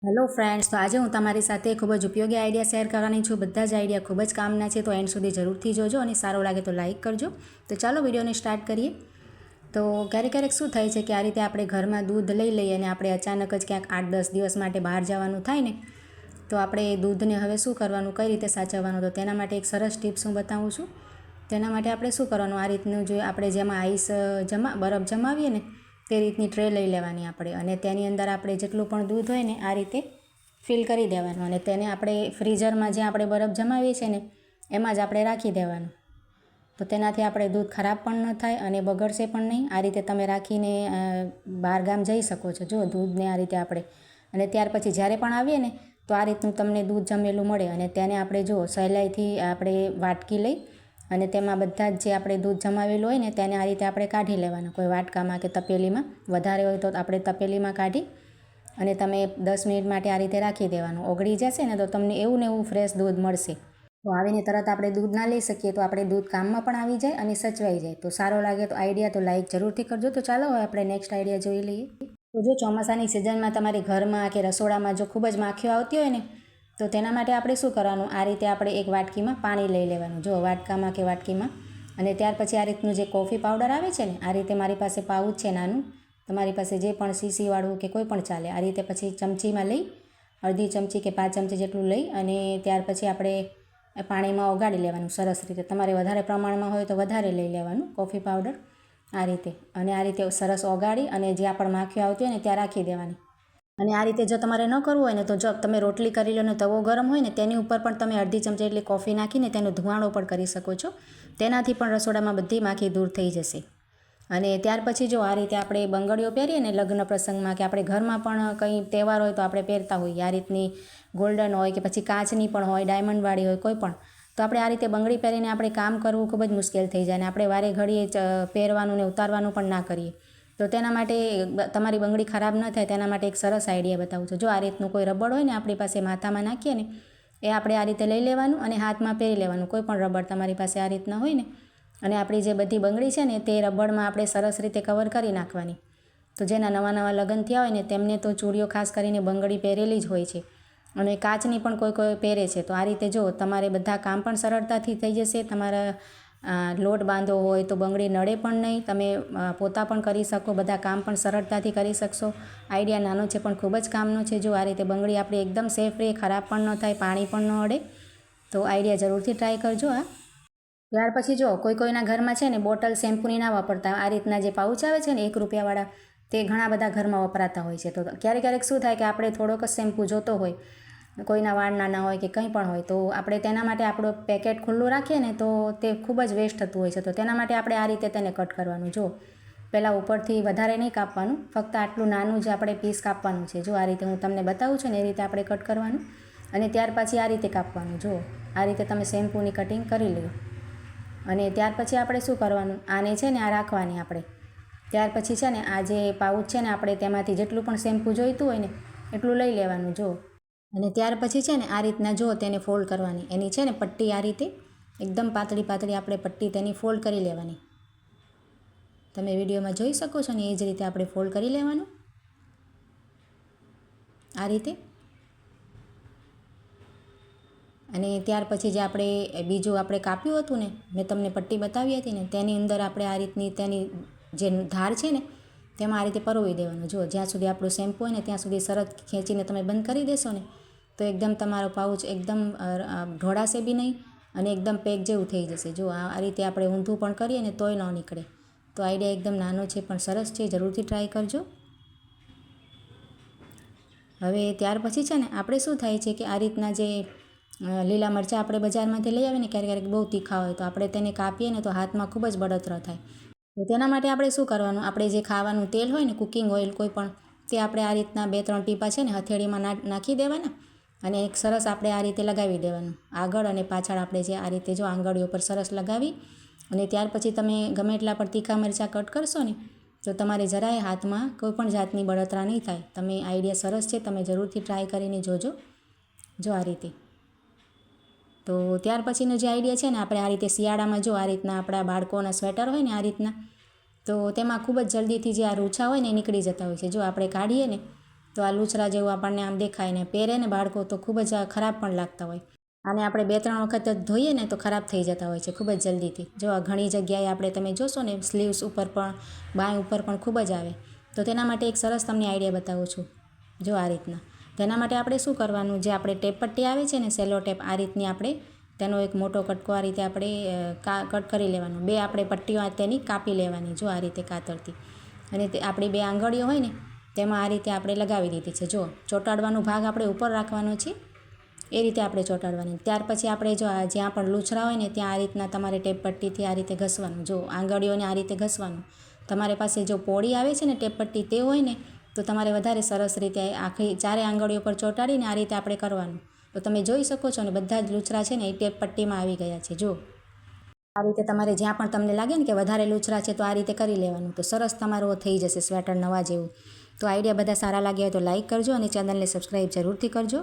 Hello friends, તો આજે હું તમારી સાથે ખૂબ જ ઉપયોગી આઈડિયા શેર કરવાની છું. બધા જ આઈડિયા ખૂબ જ કામના છે, તો એન્ડ સુધી જરૂરથી જોજો અને સારો લાગે તો લાઇક કરજો. તો ચાલો વિડીયોને સ્ટાર્ટ કરીએ. તો ક્યારેક શું થાય છે કે આ રીતે આપણે ઘરમાં દૂધ લઈ લઈએ અને આપણે અચાનક જ ક્યાંક 8-10 દિવસ માટે બહાર જવાનું થાય ને, તો આપણે દૂધને હવે શું કરવાનું, કઈ રીતે સાચવવાનું, તો તેના માટે એક સરસ ટિપ્સ હું બતાવું છું. તેના માટે આપણે શું કરવાનું, આ રીતનું જે આપણે જેમાં આઈસ બરફ જમાવીએ ને તે રીતની ટ્રે લઈ લેવાની આપણે, અને તેની અંદર આપણે જેટલું પણ દૂધ હોય ને આ રીતે ફિલ કરી દેવાનું, અને તેને આપણે ફ્રીઝરમાં જ્યાં આપણે બરફ જમાવીએ છીએ ને એમાં જ આપણે રાખી દેવાનું. તો તેનાથી આપણે દૂધ ખરાબ પણ ન થાય અને બગડશે પણ નહીં. આ રીતે તમે રાખીને બહાર ગામ જઈ શકો છો. જો દૂધને આ રીતે આપણે, અને ત્યાર પછી જ્યારે પણ આવીએ ને તો આ રીતનું તમને દૂધ જમેલું મળે, અને તેને આપણે જો સહેલાઈથી આપણે વાટકી લઈ અને તેમાં બધા જ જે આપણે દૂધ જમાવેલું હોય ને તેને આ રીતે આપણે કાઢી લેવાનું, કોઈ વાટકામાં કે તપેલીમાં. વધારે હોય તો આપણે તપેલીમાં કાઢી અને તમે 10 મિનિટ માટે આ રીતે રાખી દેવાનું. ઓગળી જશે ને તો તમને એવું ને એવું ફ્રેશ દૂધ મળશે. તો આવીને તરત આપણે દૂધ ના લઈ શકીએ, તો આપણે દૂધ કામમાં પણ આવી જાય અને સચવાઈ જાય. તો સારો લાગે તો આઈડિયા તો લાઈક જરૂરથી કરજો. તો ચાલો હવે આપણે નેક્સ્ટ આઈડિયા જોઈ લઈએ. તો જો ચોમાસાની સિઝનમાં તમારી ઘરમાં કે રસોડામાં જો ખૂબ જ માખીઓ આવતી હોય ને, તો તેના માટે આપણે શું કરવાનું, આ રીતે આપણે એક વાટકીમાં પાણી લઈ લેવાનું, જો વાટકામાં કે વાટકીમાં. અને ત્યાર પછી આ રીતનું જે કોફી પાવડર આવે છે ને, આ રીતે મારી પાસે પાઉચ છે નાનું, તમારી પાસે જે પણ સીસીવાળું કે કોઈ પણ ચાલે. આ રીતે પછી ચમચીમાં લઈ, અડધી ચમચી કે 5 ચમચી જેટલું લઈ અને ત્યાર પછી આપણે પાણીમાં ઓગાળી લેવાનું સરસ રીતે. તમારે વધારે પ્રમાણમાં હોય તો વધારે લઈ લેવાનું કોફી પાવડર આ રીતે. અને આ રીતે સરસ ઓગાળી અને જ્યાં પણ માખીઓ આવતી હોય ને ત્યાં રાખી દેવાની. અને આ રીતે જો તમારે ન કરવું હોય ને, તો જો તમે રોટલી કરી લો ને તવો ગરમ હોય ને તેની ઉપર પણ તમે અડધી ચમચી એટલી કોફી નાખીને તેનો ધુવાણો પણ કરી શકો છો. તેનાથી પણ રસોડામાં બધી માખી દૂર થઈ જશે. અને ત્યાર પછી જો આ રીતે આપણે બંગડીઓ પહેરીએ ને લગ્ન પ્રસંગમાં, કે આપણે ઘરમાં પણ કંઈ તહેવાર હોય તો આપણે પહેરતા હોઈએ. આ રીતની ગોલ્ડન હોય કે પછી કાચની પણ હોય, ડાયમંડવાળી હોય, કોઈ પણ. તો આપણે આ રીતે બંગડી પહેરીને આપણે કામ કરવું ખૂબ જ મુશ્કેલ થઈ જાય, અને આપણે વારે ઘડીએ પહેરવાનું ને ઉતારવાનું પણ ના કરીએ. તો તેના માટે તમારી બંગડી ખરાબ ન થાય તેના માટે એક સરસ આઈડિયા બતાવું છું. જો આ રીતનું કોઈ રબડ હોય ને આપણી પાસે, માથામાં નાખીએ ને એ આપણે આ રીતે લઈ લેવાનું અને હાથમાં પહેરી લેવાનું. કોઈ પણ રબડ તમારી પાસે આ રીતના હોય ને, અને આપણી જે બધી બંગડી છે ને તે રબડમાં આપણે સરસ રીતે કવર કરી નાખવાની. તો જેના નવા લગ્ન થયા હોય ને તેમને તો ચૂડીઓ ખાસ કરીને બંગડી પહેરેલી જ હોય છે, અને કાચની પણ કોઈ પહેરે છે. તો આ રીતે જો તમારે બધા કામ પણ સરળતાથી થઈ જશે. તમારા લોટ બાંધવો હોય તો બંગડી નડે પણ નહીં, તમે પોતા પણ કરી શકો, બધા કામ પણ સરળતાથી કરી શકશો. આઈડિયા નાનો છે પણ ખૂબ જ કામનો છે. જો આ રીતે બંગડી આપણી એકદમ સેફ રહે, ખરાબ પણ ન થાય, પાણી પણ ન અડે. તો આઈડિયા જરૂરથી ટ્રાય કરજો આ. ત્યાર પછી જો કોઈના ઘરમાં છે ને બોટલ શેમ્પૂની ના વાપરતા, આ રીતના જે પાઉચ આવે છે ને 1 રૂપિયાવાળા, તે ઘણા બધા ઘરમાં વપરાતા હોય છે. તો ક્યારેક શું થાય કે આપણે થોડોક જ શેમ્પૂ જોતો હોય, કોઈના વાળ નાના હોય કે કંઈ પણ હોય, તો આપણે તેના માટે આપણું પેકેટ ખુલ્લું રાખીએ ને તો તે ખૂબ જ વેસ્ટ થતું હોય છે. તો તેના માટે આપણે આ રીતે તેને કટ કરવાનું. જો પહેલાં ઉપરથી વધારે નહીં કાપવાનું, ફક્ત આટલું નાનું જ આપણે પીસ કાપવાનું છે. જો આ રીતે હું તમને બતાવું છું ને એ રીતે આપણે કટ કરવાનું, અને ત્યાર પછી આ રીતે કાપવાનું. જો આ રીતે તમે શેમ્પૂની કટિંગ કરી લો. અને ત્યાર પછી આપણે શું કરવાનું, આને છે ને આ રાખવાની આપણે. ત્યાર પછી છે ને આ જે પાઉચ છે ને આપણે તેમાંથી જેટલું પણ શેમ્પૂ જોઈતું હોય ને એટલું લઈ લેવાનું. જો અને ત્યાર પછી છે ને આ રીતના જો તેને ફોલ્ડ કરવાની. એની છે ને પટ્ટી આ રીતે એકદમ પાતળી આપણે પટ્ટી તેની ફોલ્ડ કરી લેવાની. તમે વિડીયોમાં જોઈ શકો છો ને એ જ રીતે આપણે ફોલ્ડ કરી લેવાનું આ રીતે. અને ત્યાર પછી જે આપણે બીજું આપણે કાપ્યું હતું ને, મેં તમને પટ્ટી બતાવી હતી ને, તેની અંદર આપણે આ રીતની તેની જે ધાર છે ને તેમાં આ રીતે પરોવી દેવાનું. જો જ્યાં સુધી આપણું શેમ્પૂ હોય ને ત્યાં સુધી સરસ ખેંચીને તમે બંધ કરી દેશો ને તો એકદમ તમારો પાઉચ એકદમ ઢોળાશે બી નહીં અને એકદમ પેક જેવું થઈ જશે. જો આ રીતે આપણે ઊંધું પણ કરીએ ને તોય ન નીકળે. તો આઈડિયા એકદમ નાનો છે પણ સરસ છે, જરૂરથી ટ્રાય કરજો. હવે ત્યાર પછી છે ને આપણે શું થાય છે કે આ રીતના જે લીલા મરચાં આપણે બજારમાંથી લઈ આવીને ક્યારેક બહુ તીખા હોય તો આપણે તેને કાપીએ ને તો હાથમાં ખૂબ જ બળતરા થાય. તો તેના માટે આપણે શું કરવાનું, આપણે જે ખાવાનું તેલ હોય ને, કુકિંગ ઓઇલ કોઈ પણ, તે આપણે આ રીતના 2-3 ટીપા છે ને હથેળીમાં નાખી દેવાના, અને એક સરસ આપણે આ રીતે લગાવી દેવાનું. આગળ અને પાછળ આપણે જે આ રીતે જો આંગળીઓ પર સરસ લગાવી, અને ત્યાર પછી તમે ગમે એટલા પર તીખા મરચાં કટ કરશો ને તો તમારે જરાય હાથમાં કોઈ પણ જાતની બળતરા નહીં થાય. તમે આઈડિયા સરસ છે, તમે જરૂરથી ટ્રાય કરીને જોજો. જો આ રીતે. તો ત્યાર પછીનો જે આઈડિયા છે ને, આપણે આ રીતે શિયાળામાં જો આ રીતના આપણા બાળકોના સ્વેટર હોય ને આ રીતના, તો તેમાં ખૂબ જ જલ્દીથી જે આ રૂછા હોય ને એ નીકળી જતા હોય છે. જો આપણે કાઢીએ ને તો આ લૂછરા જેવું આપણને આમ દેખાય ને પહેરે ને બાળકો તો ખૂબ જ ખરાબ પણ લાગતા હોય. અને આપણે 2-3 વખત ધોઈએ ને તો ખરાબ થઈ જતા હોય છે ખૂબ જ જલ્દીથી. જો આ ઘણી જગ્યાએ આપણે તમે જોશો ને સ્લીવ્સ ઉપર પણ બાંય ઉપર પણ ખૂબ જ આવે. તો તેના માટે એક સરસ તમને આઈડિયા બતાવું છું. જો આ રીતના તેના માટે આપણે શું કરવાનું, જે આપણે ટેપ પટ્ટી આવે છે ને સેલો ટેપ, આ રીતની આપણે તેનો એક મોટો કટકો આ રીતે આપણે કટ કરી લેવાનો. 2 આપણે પટ્ટીઓ તેની કાપી લેવાની, જો આ રીતે કાતરથી. અને તે આપણી 2 આંગળીઓ હોય ને તેમાં આ રીતે આપણે લગાવી દીધી છે. જો ચોંટાડવાનો ભાગ આપણે ઉપર રાખવાનો છે, એ રીતે આપણે ચોંટાડવાની. ત્યાર પછી આપણે જો આ જ્યાં પણ લૂછરા હોય ને ત્યાં આ રીતના તમારે ટેપ પટ્ટીથી આ રીતે ઘસવાનું. જો આંગળીઓને આ રીતે ઘસવાનું. તમારી પાસે જો પોળી આવે છે ને ટેપ પટ્ટી તે હોય ને તો તમારે વધારે સરસ રીતે આખી 4 આંગળીઓ પર ચોંટાડીને આ રીતે આપણે કરવાનું. તો તમે જોઈ શકો છો ને બધા જ લૂછરા છે ને એ ટેપ પટ્ટીમાં આવી ગયા છે. જો આ રીતે તમારે જ્યાં પણ તમને લાગે ને કે વધારે લૂછરા છે તો આ રીતે કરી લેવાનું. તો સરસ તમારું થઈ જશે સ્વેટર નવા જેવું. તો આઈડિયા બધા સારા લાગ્યા હોય તો લાઇક કરજો અને ચેનલને સબસ્ક્રાઈબ જરૂરથી કરજો.